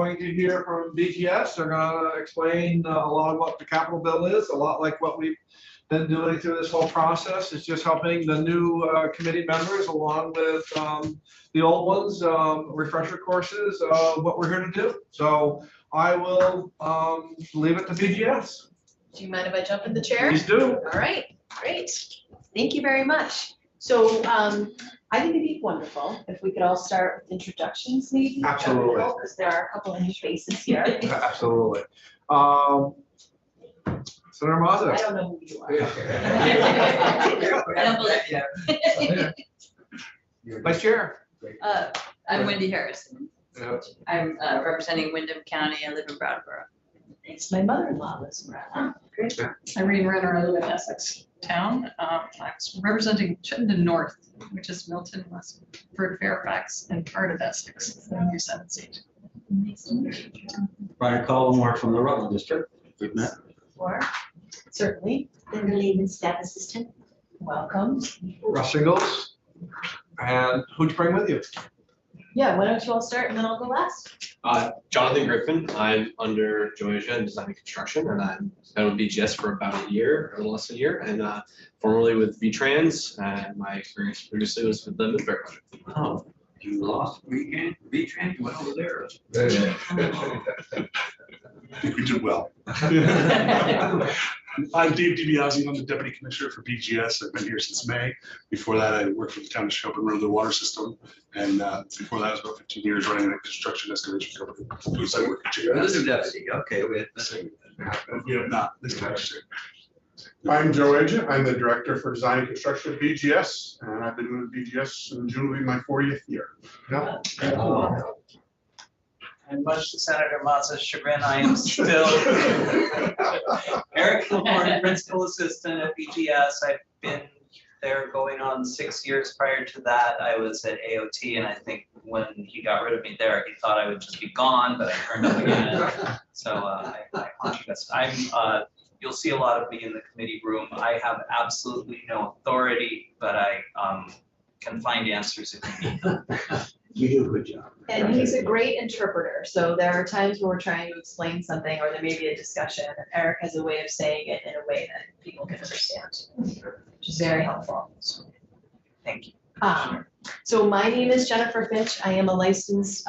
going to hear from BGS. They're going to explain a lot of what the Capitol bill is, a lot like what we've been doing through this whole process. It's just helping the new committee members along with the old ones, refresher courses, what we're here to do. So I will leave it to BGS. Do you mind if I jump in the chair? Please do. All right, great. Thank you very much. So I think it'd be wonderful if we could all start with introductions, maybe. Absolutely. Because there are a couple of new faces here. Absolutely. Senator Mazza. I don't know who you are. I don't believe you. Vice Chair. I'm Wendy Harrison. Yeah. I'm representing Windham County. I live in Brattleboro. It's my mother-in-law lives in Brattleboro. Great. Irene Renner, I live in Essex town. I'm representing Chittenden North, which is Milton, Westford, Fairfax, and part of Essex, the new Senate seat. Nice to meet you. Brian Collmore from the Rutland District. We've met. Or certainly, Linda Lehman, staff assistant. welcome. Russ Ingalls. And who'd you bring with you? Yeah, why don't you all start and then I'll go last. Jonathan Griffin. I'm under Joasia in Design and Construction, and I've been with BGS for about a year, or a little less than a year, and formerly with VTrans. And my experience previously was with the Midfair project. Oh, you lost weekend, V-Trans went over there. I think we did well. I'm Dave DiBiase. I'm the Deputy Commissioner for BGS. I've been here since May. Before that, I worked for the town of Shelburne, run the water system. And before that, I was about 15 years running a construction excavation company. Doing site work at This is GS. deputy, okay, we had. We have not this time. I'm Joe Agent. I'm the Director for Design and Construction at BGS, and I've been with BGS in June will be my 40th year. And much to Senator Mazza's chagrin, I am still Eric Kilmore, Principal Assistant at BGS. I've been there going on 6 years. Prior to that, I was at AOT, and I think when he got rid of me there, he thought I would just be gone, but I turned up again. So I apologize. You'll see a lot of me in the committee room. I have absolutely no authority, but I can find answers if you need them. You do a good job. And he's a great interpreter. So there are times where we're trying to explain something or there may be a discussion and Eric has a way of saying it in a way that people can understand, which is very helpful. Thank you. So my name is Jennifer Fitch. I am a licensed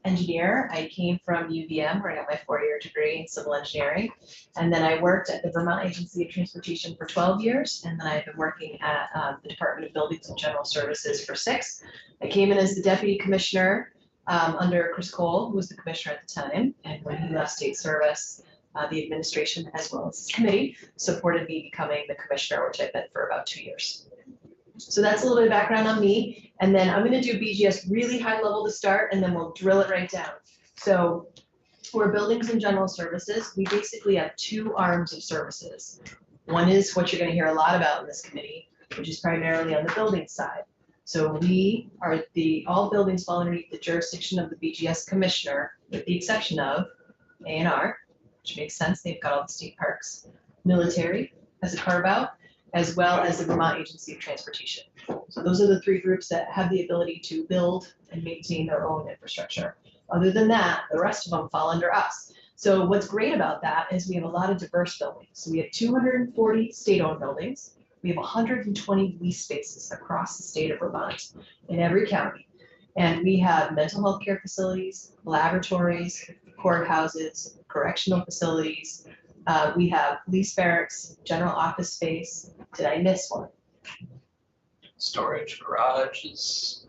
engineer. I came from UVM where I got my 4-year degree in civil engineering. And then I worked at the Vermont Agency of Transportation for 12 years. And then I've been working at the Department of Buildings and General Services for 6. I came in as the Deputy Commissioner under Chris Cole, who was the Commissioner at the time. And when he left state service, the administration as well as his committee supported me becoming the Commissioner, which I've been for about 2 years. So that's a little bit of background on me. And then I'm going to do BGS really high level to start, and then we'll drill it right down. So for buildings and general services, we basically have 2 arms of services. One is what you're going to hear a lot about in this committee, which is primarily on the building side. So we are all buildings fall underneath the jurisdiction of the BGS Commissioner, with the exception of A&R, which makes sense. They've got all the state parks, military as a carve out, as well as the Vermont Agency of Transportation. So those are the 3 groups that have the ability to build and maintain their own infrastructure. Other than that, the rest of them fall under us. So what's great about that is we have a lot of diverse buildings. So we have 240 state-owned buildings. We have 120 lease spaces across the state of Vermont in every county. And we have mental health care facilities, laboratories, courthouses, correctional facilities. We have police barracks, general office space. Did I miss one? Storage, garages.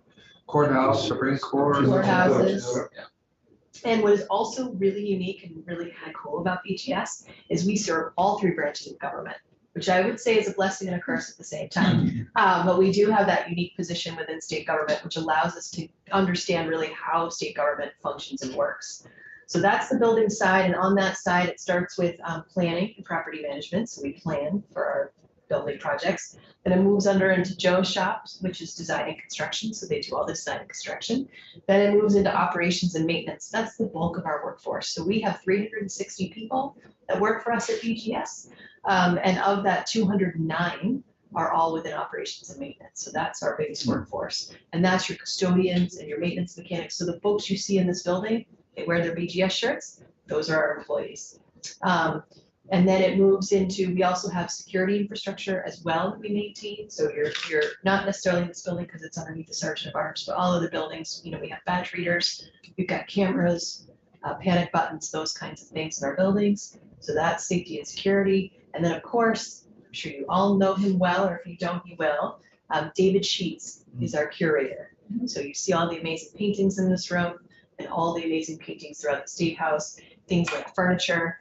Courthouse, Supreme Court. Courthouses. Yeah. And what is also really unique and really kind of cool about BGS is we serve all 3 branches of government, which I would say is a blessing and a curse at the same time. But we do have that unique position within state government, which allows us to understand really how state government functions and works. So that's the building side, and on that side, it starts with planning and property management. So we plan for our building projects. Then it moves under into Joe's shop, which is design and construction. So they do all the design and construction. Then it moves into operations and maintenance. That's the bulk of our workforce. So we have 360 people that work for us at BGS. And of that, 209 are all within operations and maintenance. So that's our biggest workforce. And that's your custodians and your maintenance mechanics. So the folks you see in this building, They wear their BGS shirts. Those are our employees. And then it moves into, we also have security infrastructure as well that we maintain. So you're not necessarily in this building because it's underneath the Sergeant of Arms, but all of the buildings, you know, we have badge readers, we've got cameras, panic buttons, those kinds of things in our buildings. So that's safety and security. And then of course, I'm sure you all know him well, or if you don't, you will. David Sheets is our curator. So you see all the amazing paintings in this room and all the amazing paintings throughout the State House, things like furniture.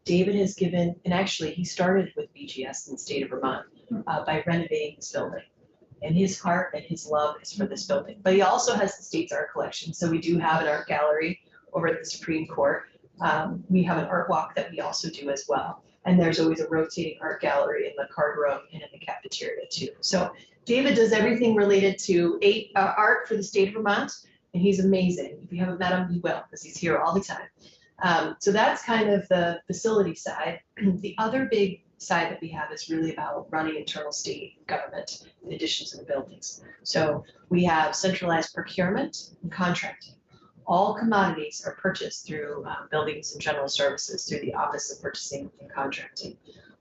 David has given, and actually he started with BGS in the state of Vermont by renovating this building. And his heart and his love is for this building. But he also has the state's art collection. So we do have an art gallery over at the Supreme Court. We have an art walk that we also do as well. And there's always a rotating art gallery in the card room and in the cafeteria too. So David does everything related to art for the state of Vermont, and he's amazing. If you haven't met him, you will, because he's here all the time. So that's kind of the facility side. The other big side that we have is really about running internal state government in addition to the buildings. So we have centralized procurement and contracting. All commodities are purchased through buildings and general services through the Office of Purchasing and Contracting.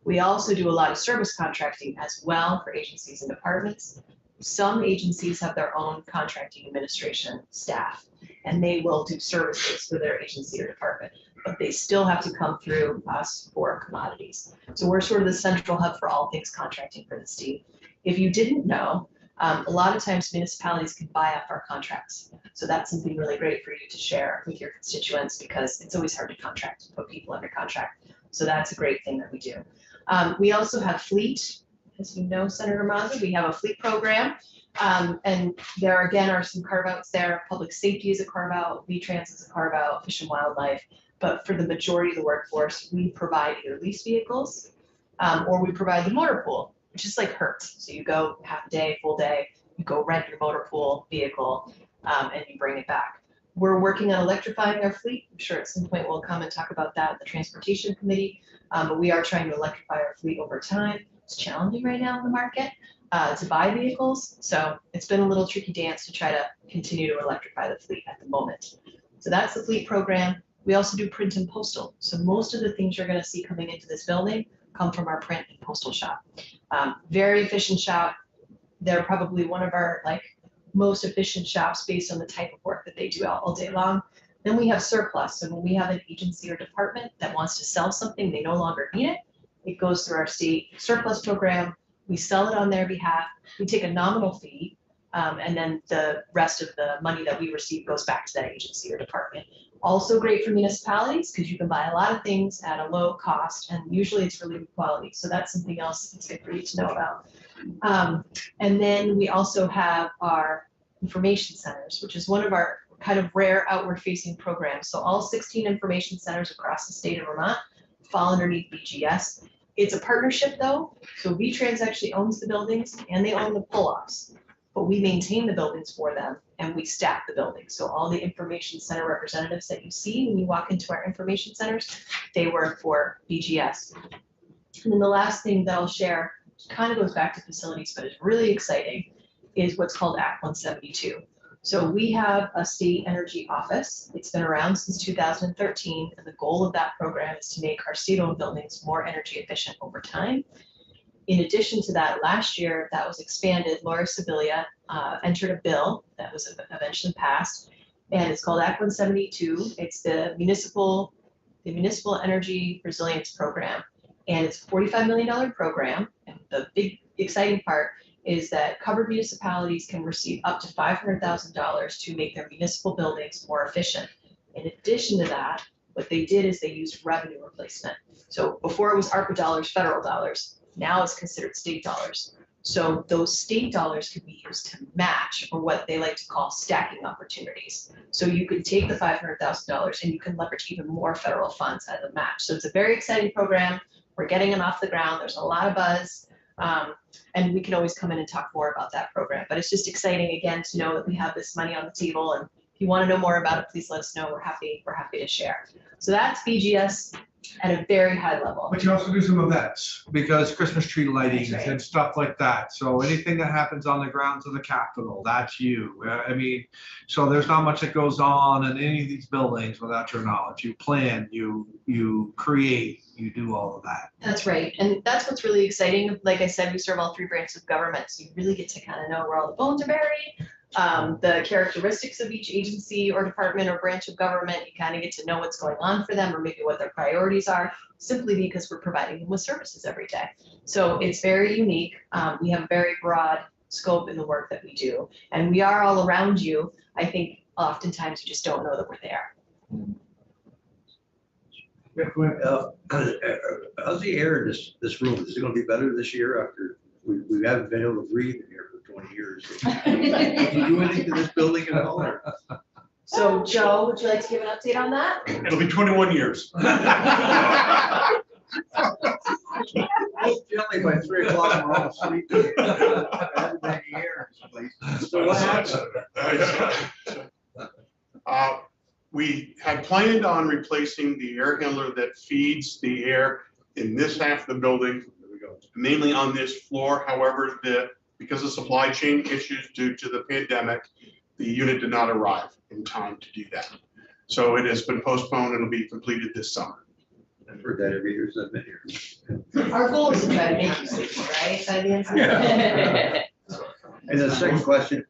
We also do a lot of service contracting as well for agencies and departments. Some agencies have their own contracting administration staff, and they will do services for their agency or department, but they still have to come through us for commodities. So we're sort of the central hub for all things contracting for the state. If you didn't know, a lot of times municipalities can buy up our contracts. So that's something really great for you to share with your constituents, because it's always hard to contract, to put people under contract. So that's a great thing that we do. We also have fleet. As you know, Senator Mazza, we have a fleet program. And there again are some carve outs there. Public safety is a carve out, V-Trans is a carve out, Fish and Wildlife. But for the majority of the workforce, we provide either lease vehicles or we provide the motor pool, which is like Hertz. So you go half a day, full day, you go rent your motor pool vehicle and you bring it back. We're working on electrifying our fleet. I'm sure at some point we'll come and talk about that in the Transportation Committee. But we are trying to electrify our fleet over time. It's challenging right now in the market to buy vehicles. So it's been a little tricky dance to try to continue to electrify the fleet at the moment. So that's the fleet program. We also do print and postal. So most of the things you're going to see coming into this building come from our print and postal shop. Very efficient shop. They're probably one of our most efficient shops based on the type of work that they do all day long. Then we have surplus. So when we have an agency or department that wants to sell something, they no longer need it. It goes through our state surplus program. We sell it on their behalf. We take a nominal fee, and then the rest of the money that we receive goes back to that agency or department. Also great for municipalities because you can buy a lot of things at a low cost, and usually it's really good quality. So that's something else that's good for you to know about. And then we also have our information centers, which is one of our kind of rare outward facing programs. So all 16 information centers across the state of Vermont fall underneath BGS. It's a partnership though. So V-Trans actually owns the buildings and they own the pull-offs, but we maintain the buildings for them and we staff the buildings. So all the information center representatives that you see when you walk into our information centers, they work for BGS. And then the last thing that I'll share kind of goes back to facilities, but it's really exciting, is what's called Act 172. So we have a state energy office. It's been around since 2013, and the goal of that program is to make our state-owned buildings more energy efficient over time. In addition to that, last year that was expanded. Laura Sibilia entered a bill that was eventually passed, and it's called Act 172. It's the municipal energy resilience program, and it's a $45 million program. And the big exciting part is that covered municipalities can receive up to $500,000 to make their municipal buildings more efficient. In addition to that, what they did is they used revenue replacement. So before it was ARPA dollars, federal dollars, now it's considered state dollars. So those state dollars can be used to match, or what they like to call stacking opportunities. So you could take the $500,000 and you can leverage even more federal funds as a match. So it's a very exciting program. We're getting them off the ground. There's a lot of buzz. And we can always come in and talk more about that program. But it's just exciting, again, to know that we have this money on the table and If you want to know more about it, please let us know. We're happy to share. So that's BGS at a very high level. But you also do some events, because Christmas tree lightings That's right. and stuff like that. So anything that happens on the grounds of the Capitol, that's you. I mean, so there's not much that goes on in any of these buildings without your knowledge. You plan, you create, you do all of that. That's right. And that's what's really exciting. Like I said, we serve all 3 branches of government. So you really get to kind of know where all the bones are buried. The characteristics of each agency or department or branch of government, you kind of get to know what's going on for them or maybe what their priorities are, simply because we're providing them with services every day. So it's very unique. We have a very broad scope in the work that we do, and we are all around you. I think oftentimes you just don't know that we're there. How's the air in this room? Is it gonna be better this year after we haven't been able to breathe in here for 20 years? Did you do anything to this building at all? Or- So Joe, would you like to give an update on that? It'll be 21 years. Generally by 3 o'clock, we're all asleep. There hasn't been any air in this place. So what happened? We had planned on replacing the air handler that feeds the air in this half of the building, mainly on this floor. However, because of supply chain issues due to the pandemic, the unit did not arrive in time to do that. So it has been postponed and it'll be completed this summer. I've heard that every year since I've been here. Our goal is to try to make you sleep, right? By the end of the Yeah. And the second question,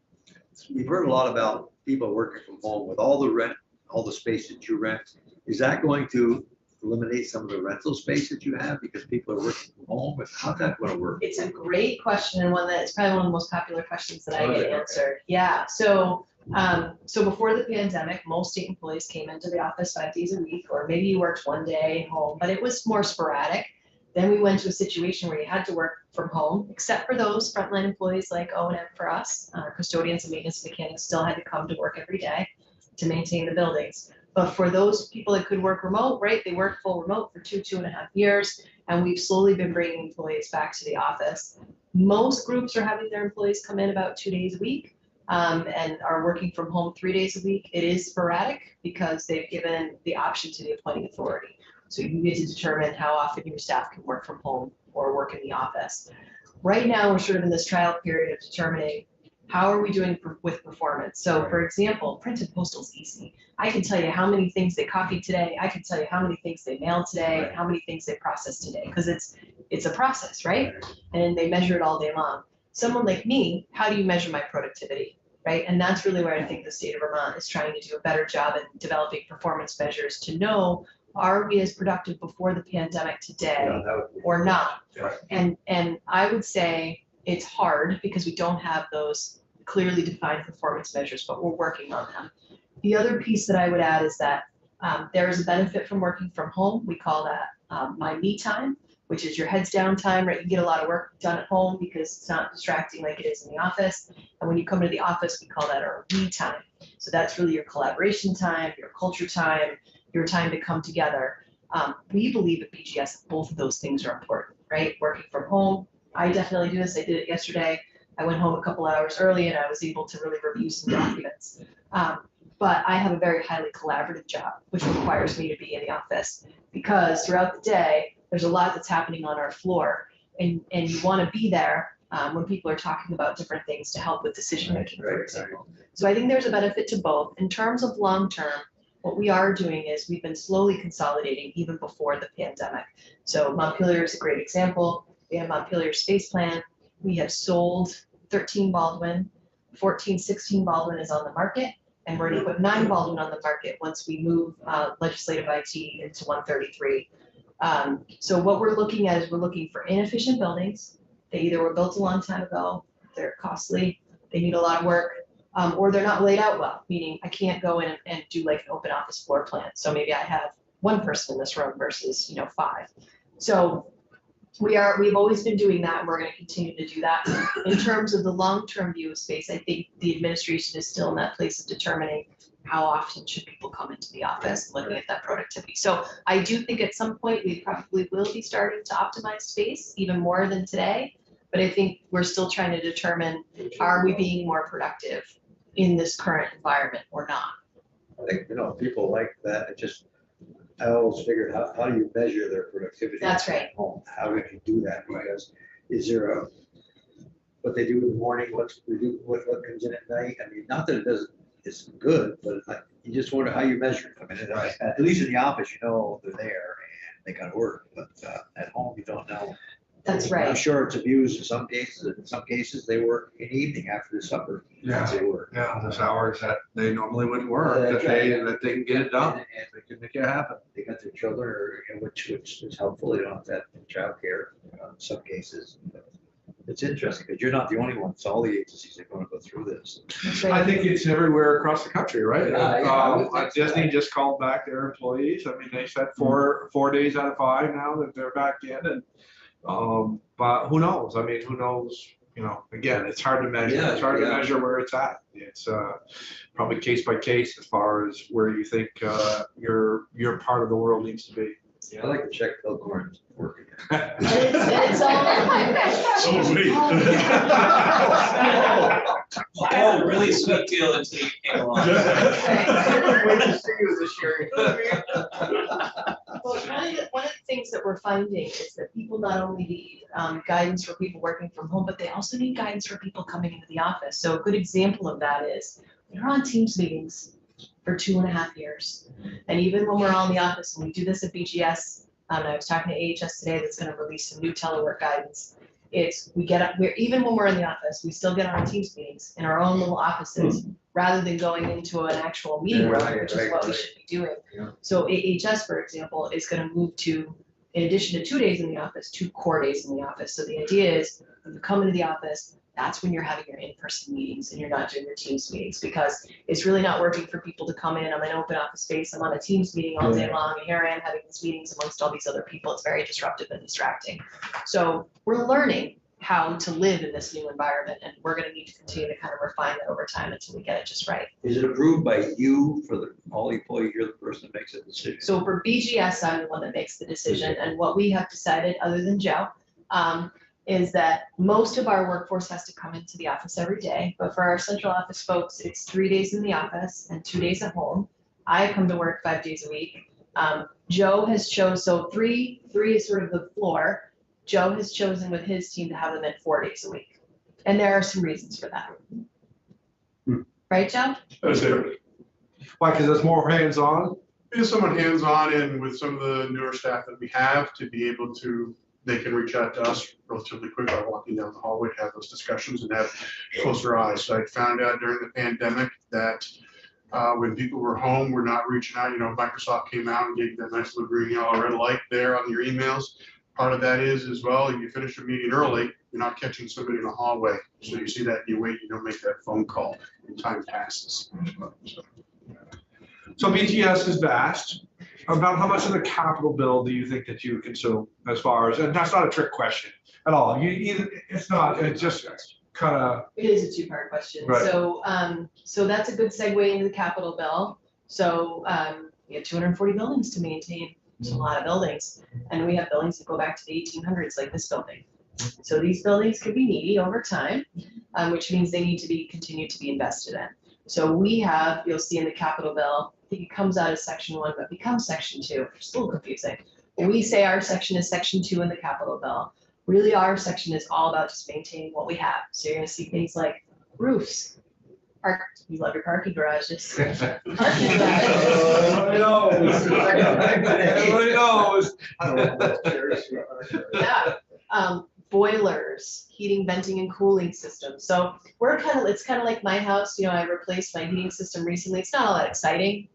we've heard a lot about people working from home with all the rent, all the space that you rent. Is that going to eliminate some of the rental space that you have because people are working from home? How's that going to work? It's a great question, and one that is probably one of the most popular questions that I Oh, get yeah. answered. Yeah, so before the pandemic, most state employees came into the office 5 days a week, or maybe you worked 1 day home, but it was more sporadic. Then we went to a situation where you had to work from home, except for those frontline employees like O&M for us. Custodians and maintenance mechanics still had to come to work every day to maintain the buildings. But for those people that could work remote, right, they worked full remote for 2.5 years, and we've slowly been bringing employees back to the office. Most groups are having their employees come in about 2 days a week and are working from home 3 days a week. It is sporadic because they've given the option to the appointing authority. So you get to determine how often your staff can work from home or work in the office. Right now, we're sort of in this trial period of determining how are we doing with performance. So for example, printed postal is easy. I can tell you how many things they copied today. I can tell you how many things they mailed today, and how many things they processed today, because it's a process, right? And they measure it all day long. Someone like me, how do you measure my productivity, right? And that's really where I think the state of Vermont is trying to do a better job in developing performance measures to know, are we as productive before the pandemic today or not? And I would say it's hard because we don't have those clearly defined performance measures, but we're working on them. The other piece that I would add is that there is a benefit from working from home. We call that my me time, which is your heads down time, right? You get a lot of work done at home because it's not distracting like it is in the office. And when you come to the office, we call that our we time. So that's really your collaboration time, your culture time, your time to come together. We believe at BGS both of those things are important, right? Working from home, I definitely do this. I did it yesterday. I went home a couple hours early and I was able to really review some documents. But I have a very highly collaborative job, which requires me to be in the office because throughout the day, there's a lot that's happening on our floor and you want to be there when people are talking about different things to help with decision making, for example. So I think there's a benefit to both. In terms of long term, what we are doing is we've been slowly consolidating even before the pandemic. So Montpelier is a great example. We have Montpelier Space Plan. We have sold 13 Baldwin, 16 Baldwin is on the market, and we're going to put 9 Baldwin on the market once we move legislative IT into 133. So what we're looking at is we're looking for inefficient buildings. They either were built a long time ago, they're costly, they need a lot of work, or they're not laid out well, meaning I can't go in and do like an open office floor plan. So maybe I have 1 person in this room versus 5. So we've always been doing that, and we're going to continue to do that. In terms of the long-term view of space, I think the administration is still in that place of determining how often should people come into the office, looking at that productivity. So I do think at some point we probably will be starting to optimize space even more than today, but I think we're still trying to determine, are we being more productive in this current environment or not? I think, people like that. It just, I always figured, how do you measure their productivity? That's right. at home? How do you do that? Because is there what they do in the morning, what comes in at night? I mean, not that it doesn't, it's good, but you just wonder how you measure it. I mean, at least in the office, they're there and they got to work, but at home, you don't know. That's I'm right. sure it's abused in some cases. In some cases, they work in the evening after the supper. Yeah. They work. Yeah, there's hours that they normally wouldn't work, That's that they can get it done, And they can make it happen. they got their children, which is helpful. They don't have that childcare in some cases. But it's interesting because you're not the only one. It's all the agencies that are going to go through this. That's I right. think it's everywhere across the country, right? I would think so. Disney just called back their employees. I mean, they said 4 days out of 5 now that they're back in, and but who knows? I mean, who knows? Again, it's hard to measure. Yeah, It's hard to yeah. measure where it's at. It's probably case by case as far as where you think your part of the world needs to be. I like to check Bill Gordon's work again. And it's all. So was me. Oh, really sweet deal until you came along. Wait to see you this year. Well, one of the things that we're finding is that people not only need guidance for people working from home, but they also need guidance for people coming into the office. So a good example of that is we're on Teams meetings for 2.5 years. And even when we're all in the office, and we do this at BGS, and I was talking to AHS today that's going to release some new telework guidance. Even when we're in the office, we still get on Teams meetings in our own little offices rather than going into an actual meeting room, which is what we should be doing. Yeah. So AHS, for example, is going to move to, in addition to 2 days in the office, 2 core days in the office. So the idea is when you come into the office, that's when you're having your in-person meetings and you're not doing your Teams meetings, because it's really not working for people to come in. I'm in an open office space. I'm on a Teams meeting all day long, and here I am having these meetings amongst all these other people. It's very disruptive and distracting. So we're learning how to live in this new environment, and we're going to need to continue to kind of refine that over time until we get it just right. Is it approved by you for all the employees? You're the person that makes the decision. So for BGS, I'm the one that makes the decision, and what we have decided, other than Joe, is that most of our workforce has to come into the office every day. But for our central office folks, it's 3 days in the office and 2 days at home. I come to work 5 days a week. Joe has so three is sort of the floor. Joe has chosen with his team to have them in 4 days a week. And there are some reasons for that. Right, Joe? That's it. Why? Because it's more hands-on. Be someone hands-on and with some of the newer staff that we have to be able to, they can reach out to us relatively quick by walking down the hallway to have those discussions and have closer eyes. So I found out during the pandemic that when people were home, we're not reaching out. Microsoft came out and gave you that nice little green, yellow, red light there on your emails. Part of that is as well, you finish a meeting early, you're not catching somebody in the hallway. So you see that, you wait, you don't make that phone call, and time passes. So BGS is vast. About how much of the capital bill do you think that you consume as far as, and that's not a trick question at all. It's just kind of. It is a 2-part question. Right. So that's a good segue into the capital bill. So we have 240 buildings to maintain. It's a lot of buildings, and we have buildings that go back to the 1800s, like this building. So these buildings could be needy over time, which means they need to continue to be invested in. So we have, you'll see in the capital bill, I think it comes out as section 1, but becomes section 2, which is a little confusing. When we say our section is section 2 in the capital bill, really our section is all about just maintaining what we have. So you're going to see things like roofs. You love your parking garages. Everybody knows. Yeah, boilers, heating, venting, and cooling systems. So it's kind of like my house. I replaced my heating system recently. It's not all that exciting,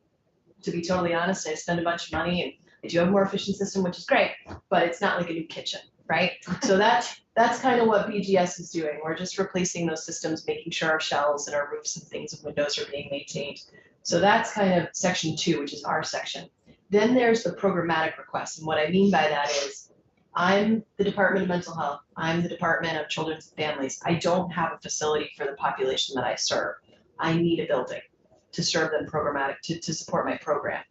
to be totally honest. I spend a bunch of money, and I do have a more efficient system, which is great, but it's not like a new kitchen, right? So that's kind of what BGS is doing. We're just replacing those systems, making sure our shelves and our roofs and things and windows are being maintained. So that's kind of section 2, which is our section. Then there's the programmatic requests. And what I mean by that is I'm the Department of Mental Health. I'm the Department of Children's and Families. I don't have a facility for the population that I serve. I need a building to serve them programmatic, to support my program.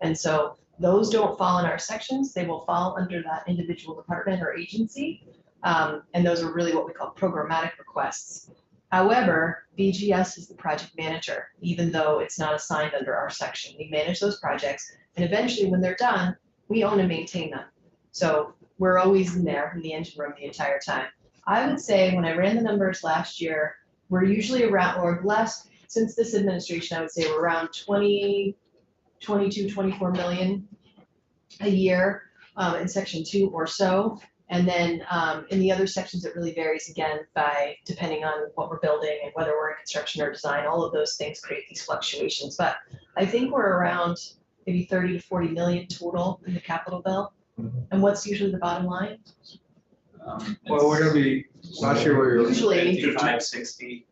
And so those don't fall in our sections. They will fall under that individual department or agency. And those are really what we call programmatic requests. However, BGS is the project manager, even though it's not assigned under our section. We manage those projects, and eventually when they're done, we own and maintain them. So we're always in there in the engine room the entire time. I would say when I ran the numbers last year, we're usually around, or less, since this administration, I would say we're around 22, 24 million a year in section 2 or so. And then in the other sections, it really varies again by depending on what we're building and whether we're in construction or design. All of those things create these fluctuations. But I think we're around maybe 30 to 40 million total in the capital bill. And what's usually the bottom line? Well, we're gonna be, last year we were. Usually, 55, 60.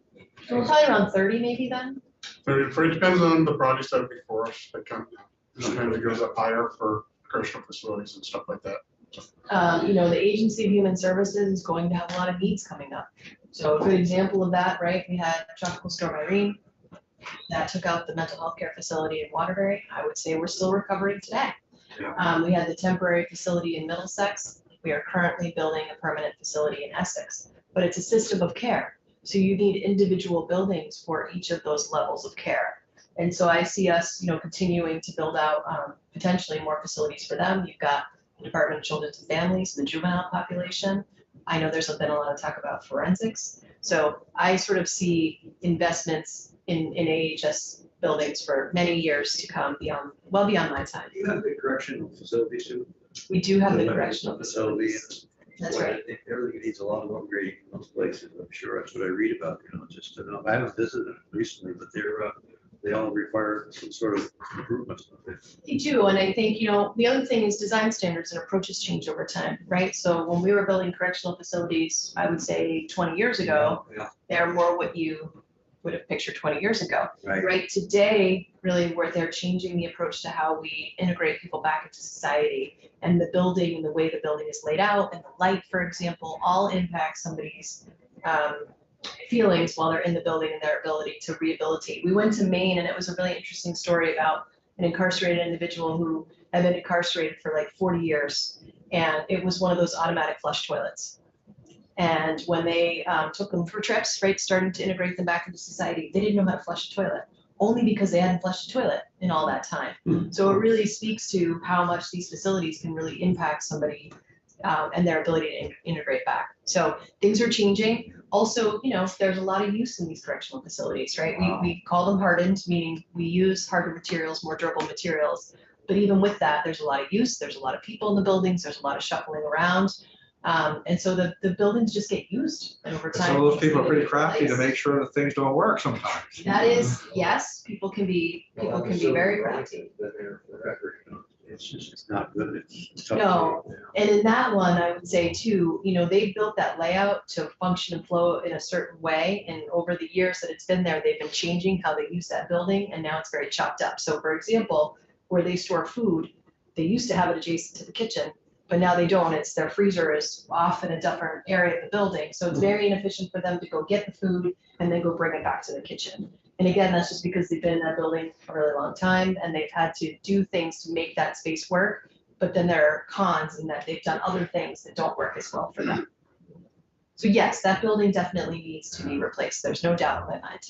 so we're probably around 30 maybe then. But it depends on the projects that are before us, that come, sometimes it goes up higher for correctional facilities and stuff like that. You know, the Agency of Human Services is going to have a lot of needs coming up. So a good example of that, right? We had Tropical Storm Irene that took out the mental health care facility in Waterbury. I would say we're still recovering today. We had the temporary facility in Middlesex. We are currently building a permanent facility in Essex, but it's a system of care. So you need individual buildings for each of those levels of care. And so I see us, you know, continuing to build out potentially more facilities for them. You've got the Department of Children and Families, the juvenile population. I know there's been a lot of talk about forensics. So I sort of see investments in AHS buildings for many years to come beyond, well beyond my time. You have the correctional facilities too. We do have the Limited correctional facilities. That's right. I think everything needs a lot of upgrading in those places. I'm sure that's what I read about, you know, just, I haven't visited them recently, but they all require some sort of improvements. They do, and I think, you know, the other thing is design standards and approaches change over time, right? So when we were building correctional facilities, I would say 20 years ago, Yeah, they're more what you would have pictured 20 years ago. right. Right today, really where they're changing the approach to how we integrate people back into society, and the building and the way the building is laid out and the light, for example, all impact somebody's feelings while they're in the building and their ability to rehabilitate. We went to Maine and it was a really interesting story about an incarcerated individual who had been incarcerated for like 40 years. And it was one of those automatic flush toilets. And when they took them for trips, right, starting to integrate them back into society, they didn't know how to flush a toilet, only because they hadn't flushed a toilet in all that time. So it really speaks to how much these facilities can really impact somebody and their ability to integrate back. So things are changing. Also, you know, there's a lot of use in these correctional facilities, right? We call them hardened, meaning we use harder materials, more durable materials. But even with that, there's a lot of use. There's a lot of people in the buildings. There's a lot of shuffling around. And so the buildings just get used, and over time. Some of those people are pretty crafty to make sure that things don't work sometimes. That is, yes, people can be very crafty. It's just, it's not good. It's tough. No. to do, And in that one, I would say too, you know, they built that layout to function and flow in a certain way. And over the years that it's been there, they've been changing how they use that building, and now it's very chopped up. So for example, where they store food, they used to have it adjacent to the kitchen, but now they don't. It's their freezer is off in a different area of the building. So it's very inefficient for them to go get the food and then go bring it back to the kitchen. And again, that's just because they've been in that building for a really long time and they've had to do things to make that space work. But then there are cons in that they've done other things that don't work as well for them. So yes, that building definitely needs to be replaced. There's no doubt in my mind.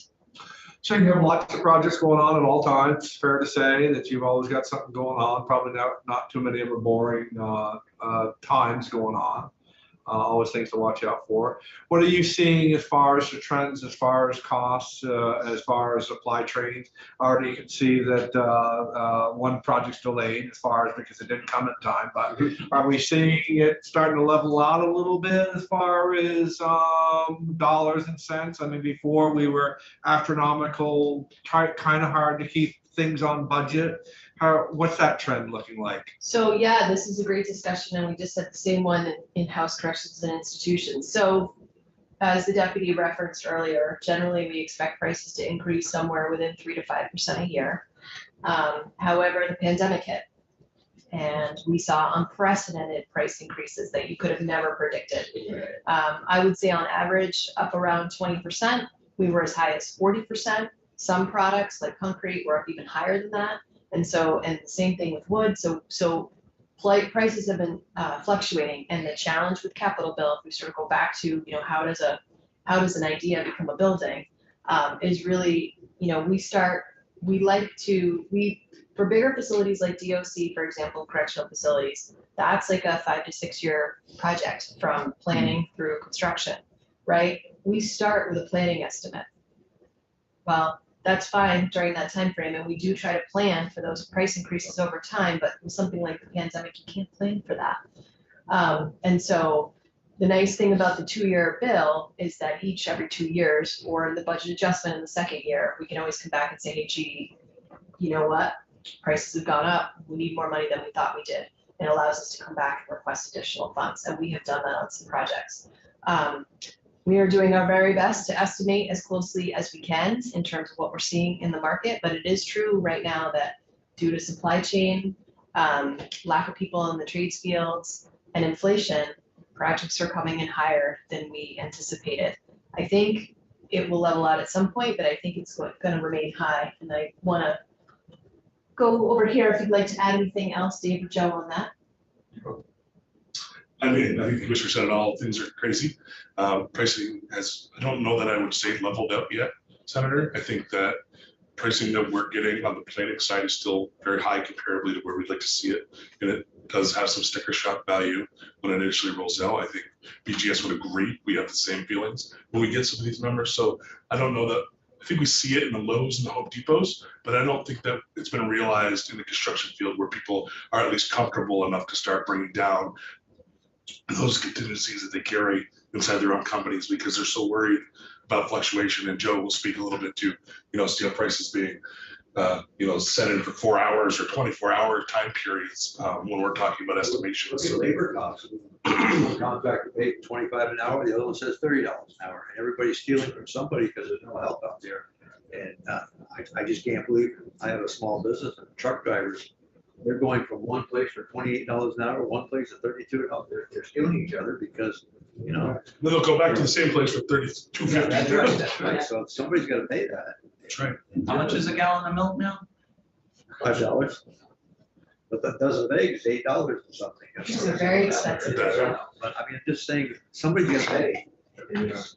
So you have lots of projects going on at all times. Fair to say that you've always got something going on. Probably not too many of them are boring times going on. Always things to watch out for. What are you seeing as far as the trends, as far as costs, as far as supply chains? Already you can see that one project's delayed as far as because it didn't come in time, but are we seeing it starting to level out a little bit as far as dollars and cents? I mean, before we were astronomical, kind of hard to keep things on budget. What's that trend looking like? So yeah, this is a great discussion, and we just had the same one in house corrections and institutions. So as the deputy referenced earlier, generally we expect prices to increase somewhere within 3 to 5% a year. However, the pandemic hit, and we saw unprecedented price increases that you could have never predicted. I would say on average up around 20%. We were as high as 40%. Some products like concrete were up even higher than that. And the same thing with wood. So prices have been fluctuating, and the challenge with capital bill, if we sort of go back to, you know, how does a how does an idea become a building, is really, you know, for bigger facilities like DOC, for example, correctional facilities, that's like a 5 to 6 year project from planning through construction, right? We start with a planning estimate. Well, that's fine during that time frame, and we do try to plan for those price increases over time, but with something like the pandemic, you can't plan for that. And so the nice thing about the 2-year bill is that every 2 years, or the budget adjustment in the second year, we can always come back and say, hey, gee, you know what? Prices have gone up. We need more money than we thought we did. It allows us to come back and request additional funds, and we have done that on some projects. We are doing our very best to estimate as closely as we can in terms of what we're seeing in the market, but it is true right now that due to supply chain, lack of people in the trades fields, and inflation, projects are coming in higher than we anticipated. I think it will level out at some point, but I think it's going to remain high, and I want to go over here if you'd like to add anything else, Dave or Joe, on that. I mean, I think the commissioner said it all, things are crazy. Pricing has, I don't know that I would say leveled out yet, Senator. I think that pricing that we're getting on the planning side is still very high comparably to where we'd like to see it. And it does have some sticker shock value when it initially rolls out. I think BGS would agree. We have the same feelings when we get some of these numbers. So I don't know that, I think we see it in the Lowe's and the Home Depots, but I don't think that it's been realized in the construction field where people are at least comfortable enough to start bringing down those contingencies that they carry inside their own companies because they're so worried about fluctuation. And Joe will speak a little bit to, steel prices being, set in for 4 hours or 24-hour time periods when we're talking about estimations. Look at labor costs. One contractor paid $25 an hour, the other one says $30 an hour. And everybody's stealing from somebody because there's no help out there. And I just can't believe it. I have a small business and truck drivers, they're going from one place for $28 an hour, one place at $32. They're stealing each other because, Then they'll go back to the same place for $32.50. That's right. So somebody's got to pay that. That's right. How much is a gallon of milk now? $5. But that dozen of eggs is $8 or something. These are very expensive. But I mean, I'm just saying, somebody's got to pay.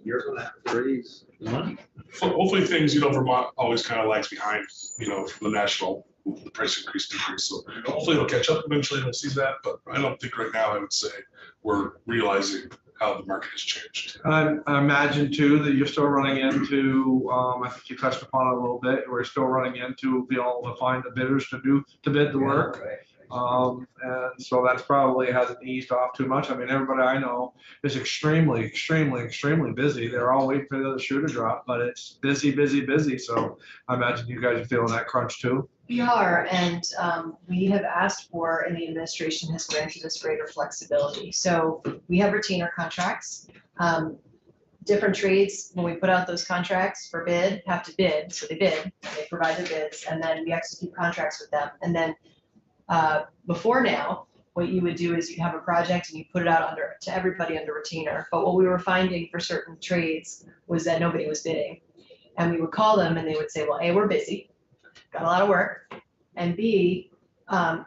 You're going to have to raise money. Hopefully things, Vermont always kind of lags behind, from the national price increase decrease. So hopefully it'll catch up eventually. We'll see that, but I don't think right now I would say we're realizing how the market has changed. I imagine too that you're still running into, I think you touched upon it a little bit, we're still running into being able to find the bidders to bid the work. Right. And so that's probably hasn't eased off too much. I mean, everybody I know is extremely, extremely, extremely busy. They're all waiting for the other shoe to drop, but it's busy, busy, busy. So I imagine you guys are feeling that crunch too. We are, and we have asked for, and the administration has granted us greater flexibility. So we have retainer contracts. Different trades, when we put out those contracts for bid, have to bid. So they bid, they provide the bids, and then we execute contracts with them. And then before now, what you would do is you have a project and you put it out to everybody under retainer. But what we were finding for certain trades was that nobody was bidding. And we would call them and they would say, well, A, we're busy, got a lot of work. And B,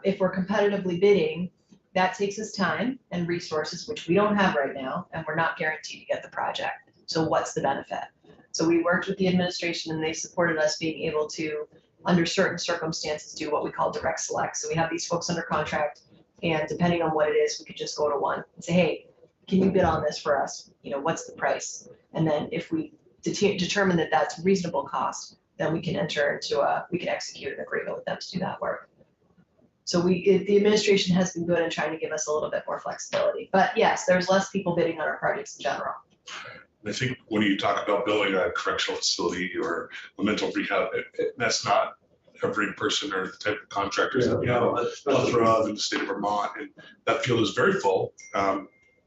if we're competitively bidding, that takes us time and resources, which we don't have right now, and we're not guaranteed to get the project. So what's the benefit? So we worked with the administration and they supported us being able to, under certain circumstances, do what we call direct select. So we have these folks under contract, and depending on what it is, we could just go to one and say, hey, can you bid on this for us? What's the price? And then if we determine that that's reasonable cost, then we can we can execute an agreement with them to do that work. So the administration has been good in trying to give us a little bit more flexibility. But yes, there's less people bidding on our projects in general. I think when you talk about building a correctional facility or a mental rehab, that's not every person or the type of contractors that we have a plethora of in the state of Vermont. And that field is very full.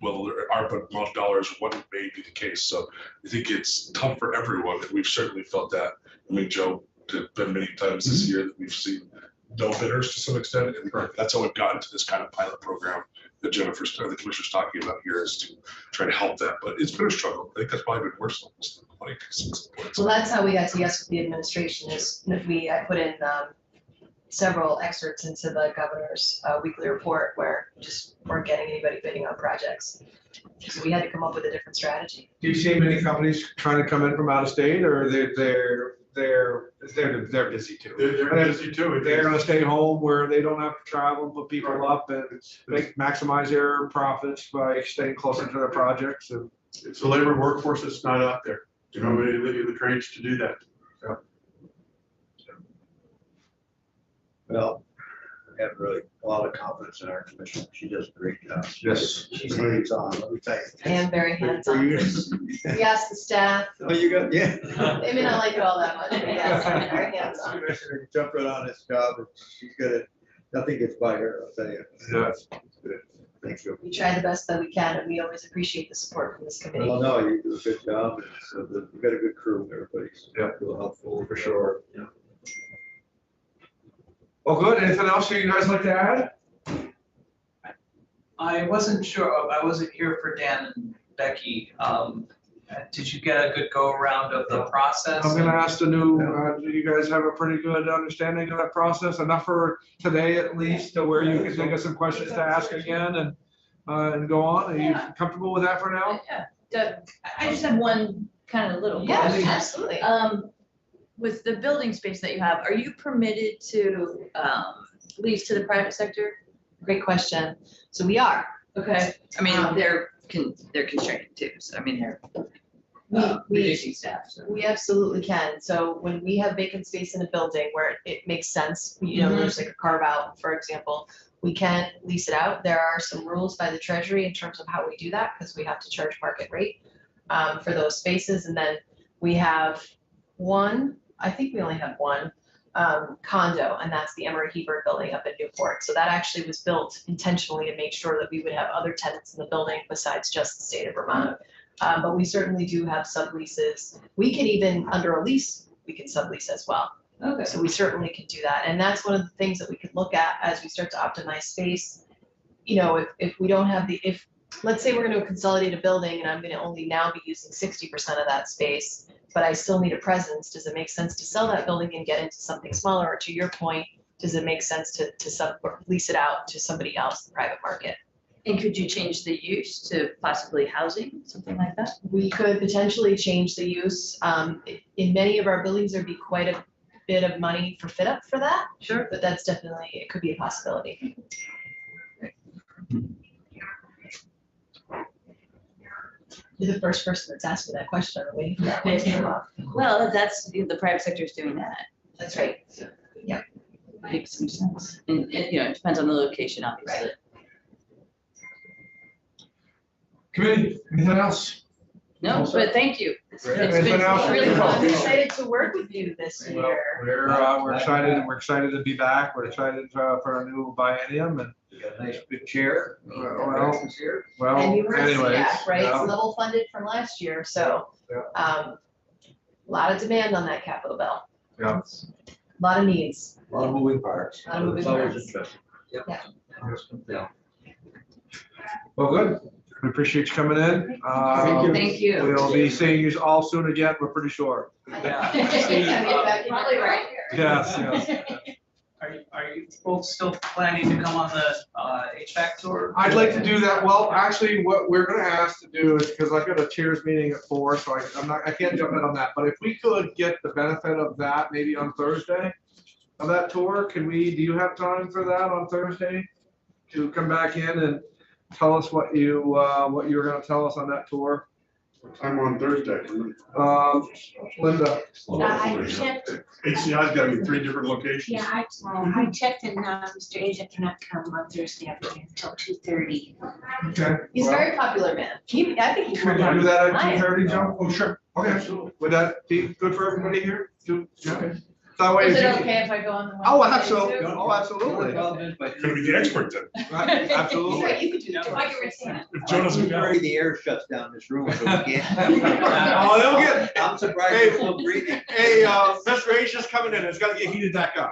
Well, there are but amount of dollars what may be the case. So I think it's tough for everyone. And we've certainly felt that. I mean, Joe, there's been many times this year that we've seen no bidders to some extent. And that's how we've gotten to this kind of pilot program that the commissioner's talking about here, is to try to help that. But it's been a struggle. I think that's probably been worse almost than 20 Well, that's how we got to yes with the administration, is that I put in several excerpts into the governor's weekly report where we just weren't getting anybody bidding on projects. So we had to come up with a different strategy. Do you see many companies trying to come in from out of state, or they're busy too? They're busy too. They're gonna stay home where they don't have to travel, put people up and maximize their profits by staying closer to their projects and. It's a labor workforce that's not out there. You know, the trades to do that. Well, we have really a lot of confidence in our commissioner. She does a great job. Yes. She's hands-on, let me tell you. And very For hands-on. years. We asked the staff, Oh, you got, yeah. they may not like it all that much, but yes, very hands-on. Commissioner jumped right on this job and she's good at, nothing gets by her, I'll tell you. Yeah. Good. Thank you. We try the best that we can, and we always appreciate the support from this committee. Well, no, you do a good job. And so we've got a good crew. Everybody's Yeah. real helpful. For sure. Well, good. Anything else you guys like to add? I wasn't sure, I wasn't here for Dan and Becky. Did you get a good go around of the process? I'm gonna ask the new, do you guys have a pretty good understanding of that process? Enough for today at least, to where you can think of some questions to ask again and go on? Are you comfortable with that for now? Yeah, I just have one kind of little Yeah, question. absolutely. With the building space that you have, are you permitted to lease to the private sector? Great question. So we are. Okay. I mean, they're constrained too, so I mean, they're We reducing staff, so. We absolutely can. So when we have vacant space in a building where it makes sense, you know, there's like a carve out, for example, we can lease it out. There are some rules by the Treasury in terms of how we do that, because we have to charge market rate for those spaces. And then we have one, I think we only have one condo, and that's the Emery Hebert building up in Newport. So that actually was built intentionally to make sure that we would have other tenants in the building besides just the state of Vermont. But we certainly do have subleases. We can even, under a lease, we can sublease as well. Okay. So we certainly can do that. And that's one of the things that we could look at as we start to optimize space. You know, if we don't have if let's say we're gonna consolidate a building and I'm gonna only now be using 60% of that space, but I still need a presence, does it make sense to sell that building and get into something smaller? Or to your point, does it make sense to lease it out to somebody else, the private market? And could you change the use to possibly housing, something like that? We could potentially change the use. In many of our buildings, there'd be quite a bit of money for fit up for that. Sure. But that's definitely, it could be a possibility. You're the first person that's asked me that question, are we? Well, that's, the private sector is doing that. That's right. Makes some sense. And, you know, it depends on the location, obviously. Committee, anything else? No, but thank you. It's Great. been Anything else? really I'm fun. excited to work with you this Well, year. we're excited to be back. We're excited for our new biennium and, You got a nice big chair. Well, Here. well, And you were a anyways. CDAC, right? yeah. It's level funded from last year, so, a lot of demand on that capital bill. Yeah. A lot of needs. A lot of moving parts. A lot of moving It's always parts. interesting. Yeah. Well, good. We appreciate you coming in. Thank you. We'll be seeing you all soon again, we're pretty sure. Probably right here. Yes, yes. Are you both still planning to come on the HVAC tour? I'd like to do that. Well, actually, what we're gonna ask to do is, because I've got a cheers meeting at 4, so I can't jump in on that. But if we could get the benefit of that maybe on Thursday of that tour, do you have time for that on Thursday? To come back in and tell us what you were gonna tell us on that tour? I'm on Thursday. Linda. I checked, HCI's got me 3 different locations. yeah, I checked and Mr. Asia cannot come on Thursday afternoon until 2:30. Okay. He's a well, very popular man. I think he's. Could you do that at Fine. 2:30, John? Oh, sure. Okay, absolutely. Would that be good for everybody here? Okay. That way. Is it you- okay if I go on the? Oh, Wednesday absolutely. too? Oh, absolutely. Gonna be the expert then. Right, He's absolutely. right, you could do that. If I could retain it. If Joe doesn't go. Afraid the air shuts down this room, so we can't. Oh, they'll get, I'm surprised Hey, we're still breathing. hey, Mr. Asia's coming in. It's gotta get heated back up.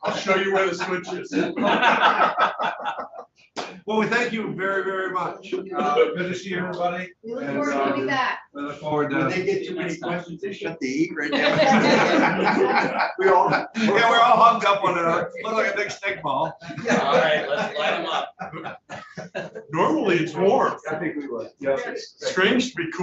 I'll show you where the switch is. Well, we thank you very, very much. Good to see everybody. We look And, forward to coming back. We look forward When to. they get too many questions, they shut the heat right now. We all, yeah, we're all hugged up on a, look like a big stick ball. All right, let's light them up. Normally it's warm. I think we would. Yeah. Strange to be cool.